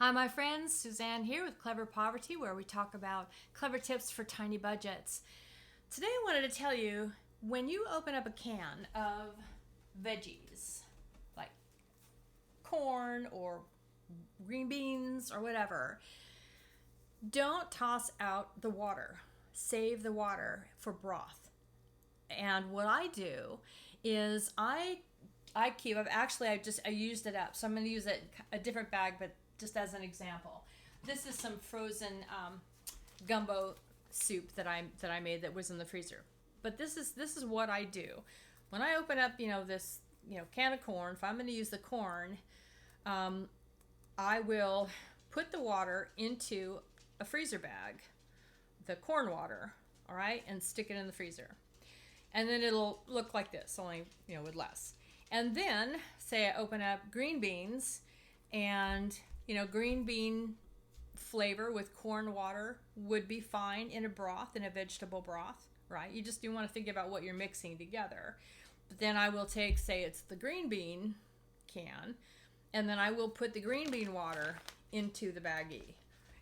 Hi, my friends. Suzanne here with Clever Poverty, where we talk about clever tips for tiny budgets. Today, I wanted to tell you when you open up a can of veggies, like corn or green beans or whatever, don't toss out the water. Save the water for broth. And what I do is I used it up, so I'm going to use a different bag, but just as an example. This is some frozen gumbo soup that I made that was in the freezer. But this is what I do when I open up this can of corn. If I'm going to use the corn, I will put the water into a freezer bag, the corn water, all right, and stick it in the freezer. And then it'll look like this, only with less. And then say I open up green beans, and green bean flavor with corn water would be fine in a broth, in a vegetable broth, right? You want to think about what you're mixing together. But then I will take, say it's the green bean can, and then I will put the green bean water into the baggie.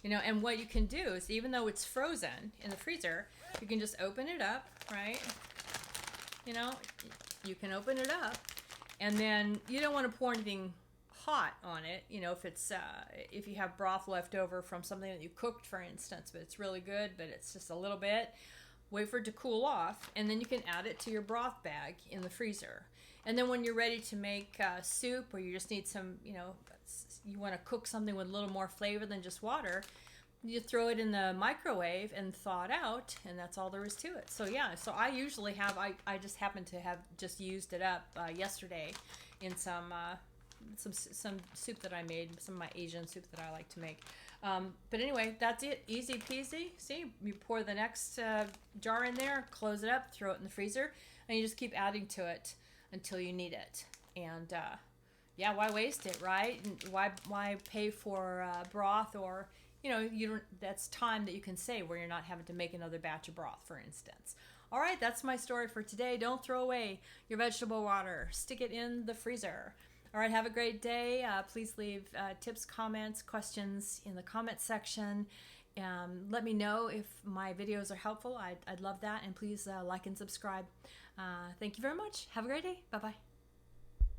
And what you can do is, even though it's frozen in the freezer, you can just open it up, right? You can open it up, and then you don't want to pour anything hot on it. If you have broth left over from something that you cooked, for instance, but it's really good, but it's just a little bit, wait for it to cool off, and then you can add it to your broth bag in the freezer. And then when you're ready to make soup, or you just need some, you want to cook something with a little more flavor than just water, you throw it in the microwave and thaw it out, and that's all there is to it. So so I usually have, I just happen to have just used it up yesterday in some soup that I made, some of my Asian soup that I like to make. But anyway, that's it. Easy peasy. See, you pour the next jar in there, close it up, throw it in the freezer, and you just keep adding to it until you need it. And why waste it, right? And why pay for broth, or you don't, that's time that you can save where you're not having to make another batch of broth, for instance. All right, that's my story for today. Don't throw away your vegetable water. Stick it in the freezer. All right, have a great day. Please leave tips, comments, questions in the comment section. Let me know if my videos are helpful. I'd love that. And please like and subscribe. Thank you very much. Have a great day. Bye-bye.